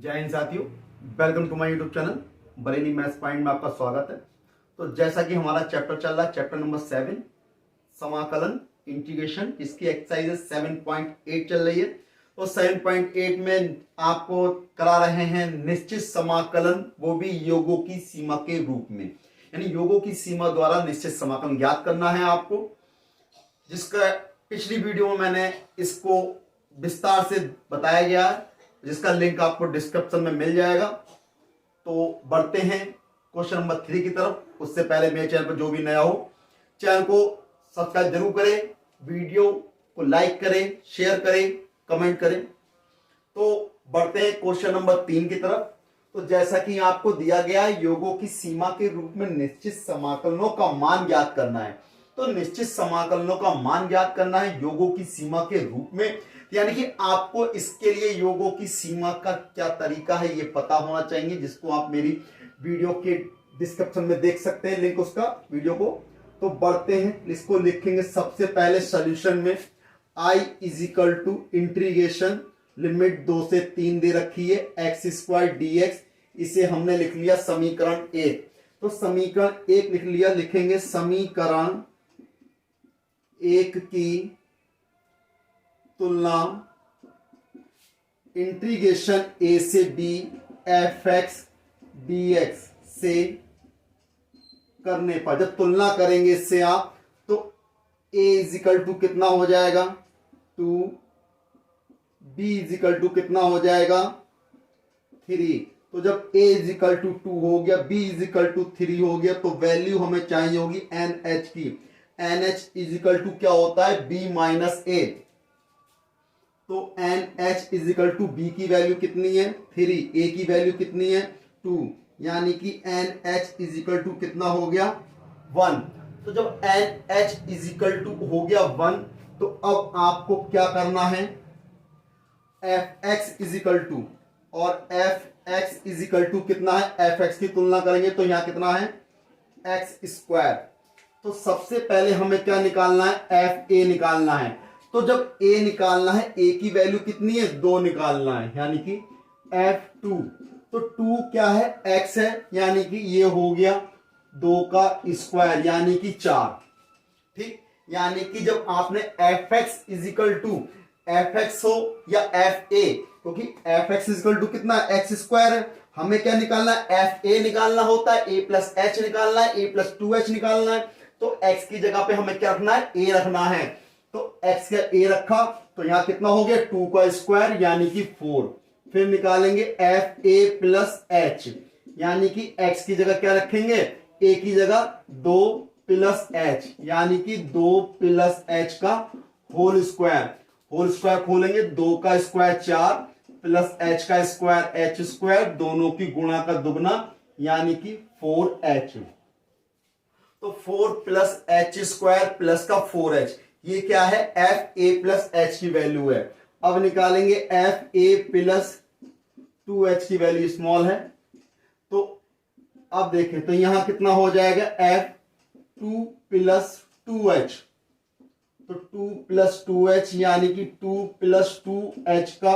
जय हिंद साथियों, welcome to my YouTube channel Bareilly maths point में आपका स्वागत है। तो जैसा कि हमारा चैप्टर चल रहा है, चैप्टर नंबर 7 समाकलन इंटीग्रेशन, इसकी एक्सरसाइज 7.8 चल रही है। तो 7.8 में आपको करा रहे हैं निश्चित समाकलन, वो भी योगों की सीमा के रूप में, यानी योगों की सीमा द्वारा निश्चित समाकलन ज्ञात करना है आपको, जिसका पिछली वीडियो में मैंने इसको विस्तार से बताया गया है, जिसका लिंक आपको डिस्क्रिप्शन में मिल जाएगा। तो बढ़ते हैं क्वेश्चन नंबर 3 की तरफ। उससे पहले मेरे चैनल पर जो भी नया हो, चैनल को सब्सक्राइब जरूर करें, वीडियो को लाइक करें, शेयर करें, कमेंट करें। तो बढ़ते हैं क्वेश्चन नंबर 3 की तरफ। तो जैसा कि आपको दिया गया है, योगों की सीमा के रूप में निश्चित समाकलनों का मान ज्ञात करना है। तो निश्चित समाकलनों का मान ज्ञात करना है योगों की सीमा के रूप में, यानी कि आपको इसके लिए योगों की सीमा का क्या तरीका है ये पता होना चाहिए, जिसको आप मेरी वीडियो के डिस्क्रिप्शन में देख सकते हैं, लिंक उसका वीडियो को। तो बढ़ते हैं, इसको लिखेंगे सबसे पहले सॉल्यूशन में I is equal to integration limit 2 से 3 दे रखी है x² dx। इसे हमने लिख लिया समीकरण 1। तो समीकरण 1 लिख लिया, लिखेंगे समीकरण 1 की तुलना इंटीग्रेशन a से b fx dx से करने पर, जब तुलना करेंगे इससे आप, तो a इजिकल टू कितना हो जाएगा 2, b इजिकल टू कितना हो जाएगा 3। तो जब a इजिकल टू 2 हो गया, b इजिकल टू 3 हो गया, तो वैल्यू हमें चाहिए होगी NH की। NH इजिकल टू क्या होता है b माइनस a। तो NH इजिकल टू b की वैल्यू कितनी है 3, a की वैल्यू कितनी है 2, यानी कि NH इजिकल टू कितना हो गया 1। तो जब NH इजिकल टू हो गया 1, तो अब आपको क्या करना है, fx इजिकल टू, और fx इजिकल टू कितना है, fx की तुलना करेंगे तो यहां कितना है x²। तो सबसे पहले हमें क्या निकालना है, fa निकालना है। तो जब a निकालना है, a की वैल्यू कितनी है 2 निकालना है, यानी कि f2। तो 2 क्या है x है, यानी कि ये हो गया 2 का स्क्वायर, यानी कि 4। ठीक, यानी कि जब आपने fx इजिकल टू fx हो या fa, क्योंकि fx इजिकल टू कितना x² है, हमें क्या निकालना है fa निकालना होता है, a प्लस h निकालना है, a प्लस 2h निकालना है। तो x की जगह पे हमें क्या रखना है, a रखना है। तो x का a रखा, तो यहां कितना हो गया 2 का स्क्वायर, यानी कि 4। फिर निकालेंगे fa प्लस h, यानी कि x की जगह क्या रखेंगे, a की जगह 2 प्लस h, यानी कि 2 प्लस h का होल स्क्वायर। होल स्क्वायर खोलेंगे, 2 का स्क्वायर 4 प्लस h का स्क्वायर h², दोनों की गुणा का दुगना, यानी कि 4h। तो 4 प्लस h² प्लस का 4h, ये क्या है fa प्लस h की वैल्यू है। अब निकालेंगे fa प्लस 2h की वैल्यू स्मॉल है। तो अब देखें, तो यहां कितना हो जाएगा f2 प्लस 2h। तो 2 प्लस 2h, यानी कि 2 प्लस 2h का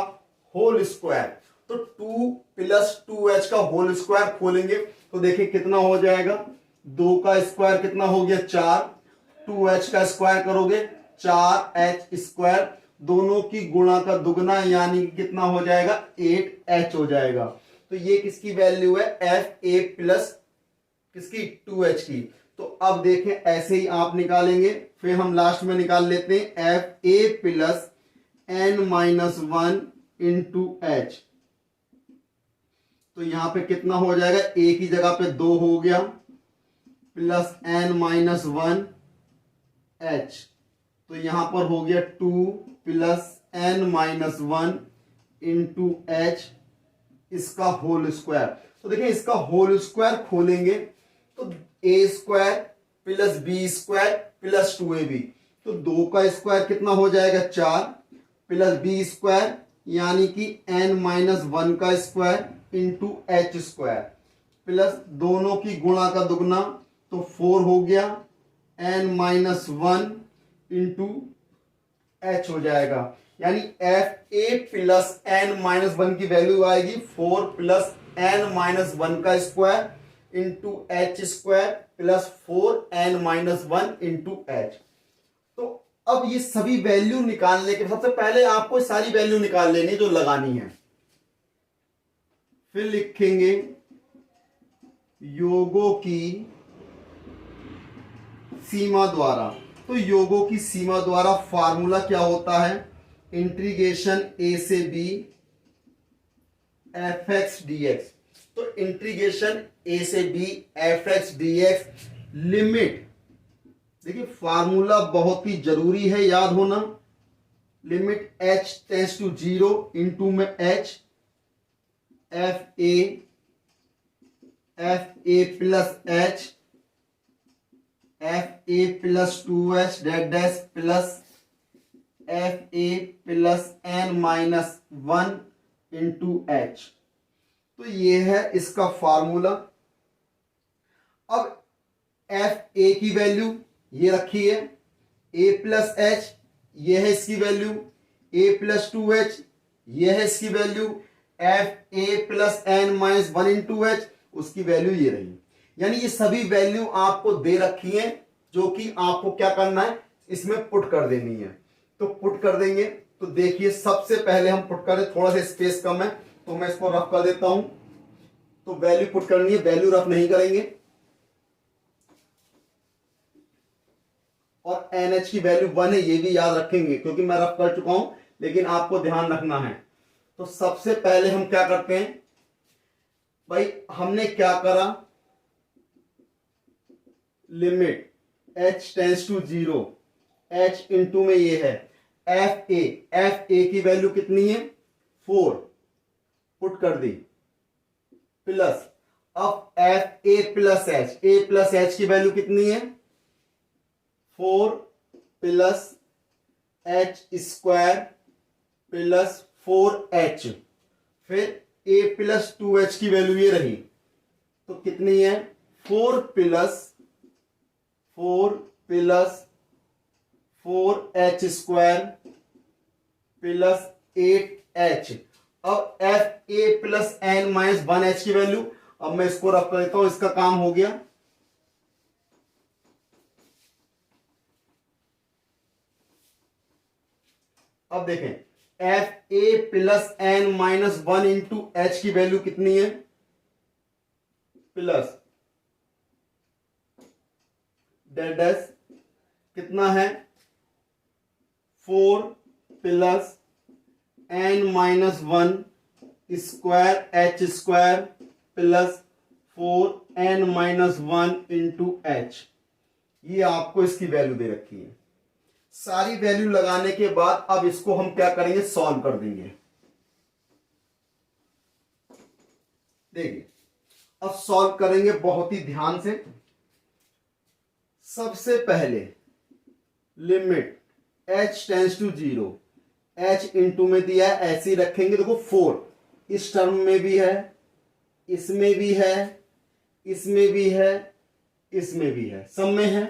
होल स्क्वायर। तो 2 प्लस 2h का होल स्क्वायर खोलेंगे, तो देखिए कितना हो जाएगा, 2 का स्क्वायर कितना हो गया 4, 2h का स्क्वायर करोगे 4h², दोनों की गुणा का दुगना, यानी कितना हो जाएगा 8h हो जाएगा। तो ये किसकी वैल्यू है, fa प्लस किसकी 2h की। तो अब देखें, ऐसे ही आप निकालेंगे, फिर हम लास्ट में निकाल लेते हैं fa plus n-1 into h। तो यहां पे कितना हो जाएगा, a की जगह पे 2 हो गया प्लस n-1 h। तो यहां पर हो गया 2 प्लस n-1 इंटू h, इसका होल स्क्वायर। तो देखिए इसका होल स्क्वायर खोलेंगे, तो a² plus b² plus 2ab। तो 2 का स्क्वायर कितना हो जाएगा 4 प्लस b², यानी कि n-1 का स्क्वायर इंटू h² प्लस दोनों की गुणा का दुगना, तो 4 हो गया n-1 इंटू h हो जाएगा, यानी F A plus N minus one की वैल्यू आएगी 4 प्लस एन माइनस वन का square into H square plus 4 n minus one into H. तो अब ये सभी वैल्यू निकालने के सबसे पहले आपको सारी वैल्यू निकाल लेनी जो लगानी है, फिर लिखेंगे योगों की सीमा द्वारा। तो योगों की सीमा द्वारा फार्मूला क्या होता है, इंटीग्रेशन ए से B F X D X. तो इंटीग्रेशन ए से B F X D X limit, देखिए फार्मूला बहुत ही जरूरी है याद होना, limit h tends to 0 into में h F A plus H F A plus 2h dot dash plus F A plus N minus one into H. तो ये है इसका फार्मूला। अब एफ ए की वैल्यू ये रखी है, ए प्लस एच ये है इसकी वैल्यू, ए प्लस 2h ये है इसकी value, F A plus N minus one into H उसकी वैल्यू ये रही। यानी ये सभी वैल्यू आपको दे रखी है जो कि आपको क्या करना है, इसमें पुट कर देनी है। तो पुट कर देंगे, तो देखिए सबसे पहले हम पुट करें, थोड़ा सा स्पेस कम है तो मैं इसको रफ कर देता हूं। तो वैल्यू पुट करनी है, वैल्यू रफ नहीं करेंगे, और NH की वैल्यू 1 है ये भी याद रखेंगे क्योंकि मैं रफ कर चुका हूं, लेकिन आपको ध्यान रखना है। तो सबसे पहले हम क्या करते हैं भाई, हमने क्या करा, limit h tends to 0 h into में ये है एफ ए की वैल्यू कितनी है 4 पुट कर दी, प्लस अब एफ ए प्लस एच की वैल्यू कितनी है 4 plus H square plus 4h, फिर a प्लस 2h की वैल्यू ये रही, तो कितनी है 4 plus 4h square plus 8h। अब F A plus N minus 1h की वैल्यू, अब मैं इसको रख कर देता हूं, इसका काम हो गया। अब देखें F A plus N minus one into H की वैल्यू कितनी है, प्लस डेट डैश कितना है 4 plus N minus one square H square plus 4n minus one into H. ये आपको इसकी वैल्यू दे रखी है। सारी वैल्यू लगाने के बाद अब इसको हम क्या करेंगे, सॉल्व कर देंगे। देखिए अब सॉल्व करेंगे बहुत ही ध्यान से। सबसे पहले limit h tends to 0, h into में दिया है ऐसे ही रखेंगे। देखो 4 इस टर्म में भी है, इसमें भी है, इसमें भी है, इसमें भी है, सब में है।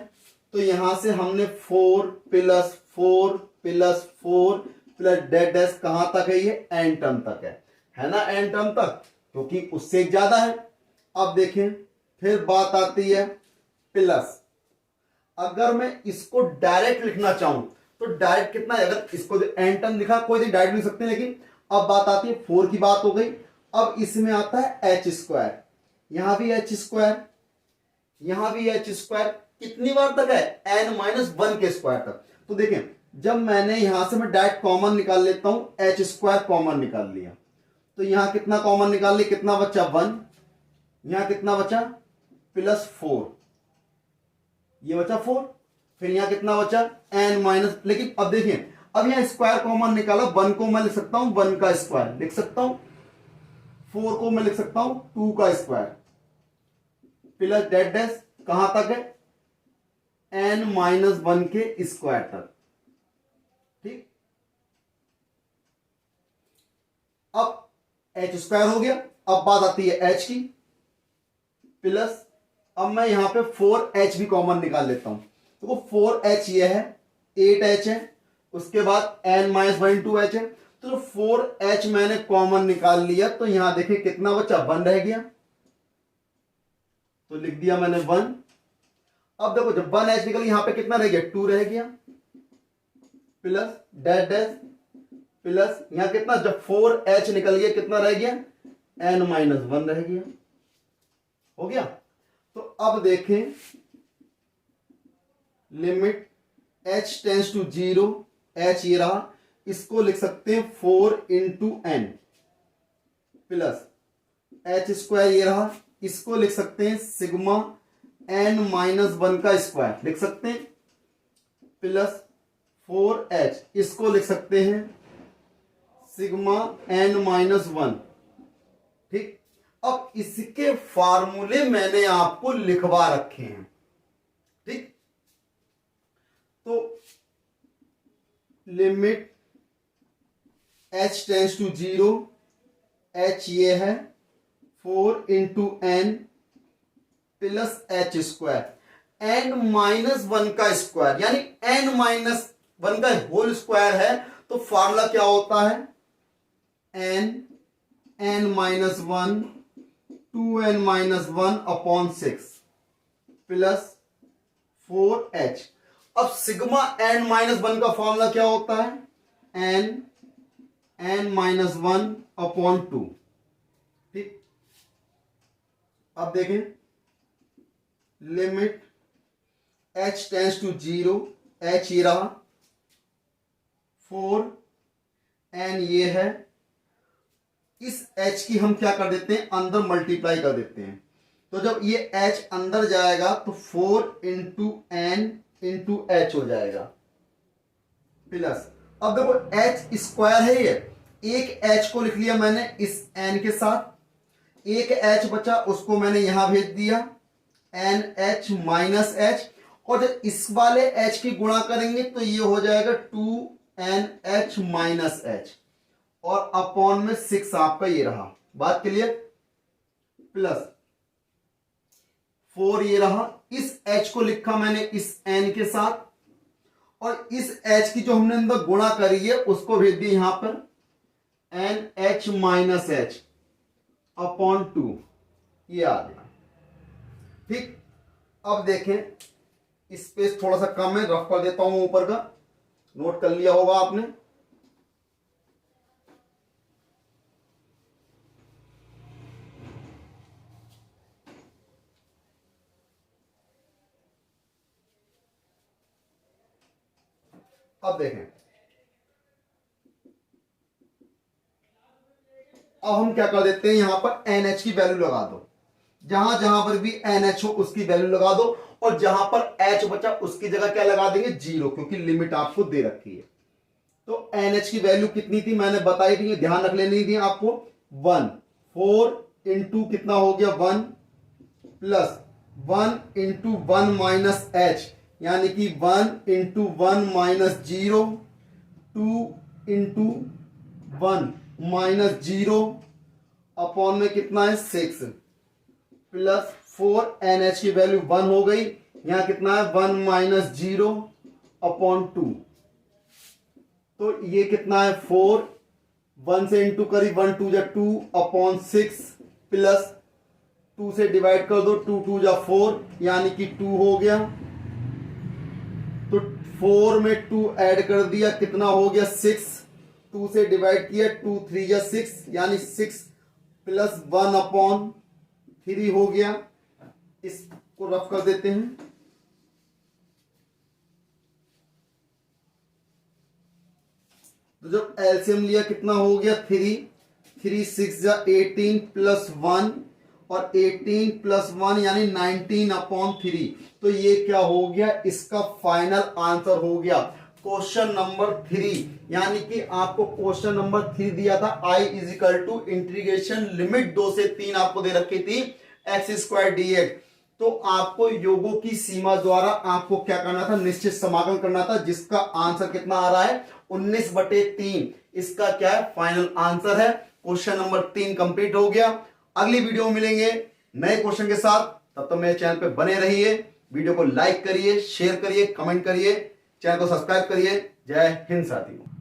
तो यहां से हमने 4 plus 4 plus 4 plus dot dash कहां तक है, ये n टर्म तक है ना, n टर्म तक, क्योंकि उससे ज्यादा है। अब देखें फिर बात आती है प्लस, अगर मैं इसको डायरेक्ट लिखना चाहूं तो डायरेक्ट कितना है, अगर इसको n टर्म लिखा कोई नहीं डायरेक्ट लिख सकते, लेकिन अब बात आती है 4 की बात हो गई। अब इसमें आता है h स्क्वायर, यहां भी h स्क्वायर, यहां भी h स्क्वायर, कितनी बार तक है n माइनस वन के स्क्वायर तक। तो देखें जब मैंने यहां से मैं डायरेक्ट कॉमन निकाल लेता हूं, h स्क्वायर कॉमन निकाल लिया, तो यहां कितना कॉमन निकाल लिया, कितना बचा 1, यहां कितना बचा प्लस 4, ये बचा 4, फिर यहां कितना बचा n माइनस, लेकिन अब देखिए अब यहां स्क्वायर कॉमन निकाला, 1 को मैं लिख सकता हूं 1 का स्क्वायर लिख सकता हूं, 4 को मैं लिख सकता हूं 2 का स्क्वायर, प्लस डेट डैश कहां तक है n माइनस वन के स्क्वायर तक। ठीक, अब h स्क्वायर हो गया। अब बात आती है h की, प्लस अब मैं यहां पे 4h भी कॉमन निकाल लेता हूं, तो 4h ये है, 8h है, उसके बाद n minus one into H है, तो 4h मैंने कॉमन निकाल लिया, तो यहां देखिए कितना बचा, 1 रह गया, तो लिख दिया मैंने 1। अब देखो जब 1h निकल यहां पे कितना रह गया, 2 रह गया, प्लस डैश डैश प्लस यहां कितना, जब 4h निकल गया कितना रह गया, n माइनस 1 रह गया, हो गया। तो अब देखें limit h tends to 0, h ये रहा, इसको लिख सकते हैं 4 into N plus H square ये रहा, इसको लिख सकते हैं सिग्मा n माइनस 1 का स्क्वायर लिख सकते हैं, प्लस 4h इसको लिख सकते हैं सिग्मा n माइनस 1। ठीक, अब इसके फार्मूले मैंने आपको लिखवा रखे हैं। ठीक, तो limit h tends to 0, h ये है 4 into N plus H square, N minus 1 का स्क्वायर यानी एन माइनस 1 का होल स्क्वायर है, तो फॉर्मूला क्या होता है, N minus 1 2n minus 1 upon 6 plus 4h। अब सिग्मा n माइनस 1 का फॉर्मूला क्या होता है, n माइनस 1 अपॉन 2। ठीक, अब देखें limit h tends to 0, h ये रहा 4, n ये है, इस h की हम क्या कर देते हैं, अंदर मल्टीप्लाई कर देते हैं, तो जब ये h अंदर जाएगा तो 4 इंटू एन इंटू एच हो जाएगा, प्लस अब देखो h स्क्वायर है ये, एक h को लिख लिया मैंने इस n के साथ, एक h बचा उसको मैंने यहां भेज दिया NH माइनस h, और जब इस वाले h की गुणा करेंगे तो ये हो जाएगा 2NH माइनस h, और अपॉन में 6 आपका ये रहा, बात क्लियर, प्लस 4 ये रहा, इस h को लिखा मैंने इस n के साथ, और इस h की जो हमने अंदर गुणा करी है उसको भेज दिया यहां पर NH माइनस h अपॉन 2, ये आ गया। ठीक, अब देखें स्पेस थोड़ा सा कम है, रफ कर देता हूं, ऊपर का नोट कर लिया होगा आपने। अब देखें, अब हम क्या कर देते हैं, यहां पर NH की वैल्यू लगा दो, जहां जहां पर भी NH हो उसकी वैल्यू लगा दो, और जहां पर H बचा उसकी जगह क्या लगा देंगे, 0, क्योंकि लिमिट आपको दे रखी है। तो NH की वैल्यू कितनी थी मैंने बताई थी, ध्यान रख लेनी थी आपको, 1, 4 इंटू कितना हो गया 1, प्लस 1 इंटू 1 माइनस h यानी कि 1 into 1 minus 0, 2 into 1 minus 0 upon में कितना है 6, प्लस 4 NH की वैल्यू 1 हो गई, यहां कितना है 1 माइनस 0 अपॉन 2, तो ये कितना है 4, 1 से इंटू करी 1 2 जा 2 अपॉन 6, प्लस 2 से डिवाइड कर दो, 2 2 जा 4 यानी कि 2 हो गया, तो 4 में 2 ऐड कर दिया कितना हो गया 6, 2 से डिवाइड किया 2 3 जा 6 यानी 6 प्लस 1 अपॉन 3 हो गया। इसको रफ कर देते हैं, तो जब एलसीएम लिया कितना हो गया 3 3 6 जा 18 प्लस 1, और 18 प्लस 1 यानी 19 अपॉन 3, तो ये क्या हो गया, इसका फाइनल आंसर हो गया क्वेश्चन नंबर 3। यानी कि आपको क्वेश्चन नंबर 3 दिया था, I is equal to integration limit 2 से 3 आपको दे रखी थी एक्स स्क्वायर dx, तो आपको योगों की सीमा द्वारा आपको क्या करना था, निश्चित समाकलन करना था, जिसका आंसर कितना आ रहा है 19/3, इसका क्या है फाइनल आंसर है। क्वेश्चन नंबर 3 कंप्लीट हो गया। अगली वीडियो में मिलेंगे नए क्वेश्चन के साथ, तब तक मेरे चैनल पे बने रहिए, वीडियो को लाइक करिए, शेयर करिए, कमेंट करिए, चैनल को सब्सक्राइब करिए। जय हिंद साथियों।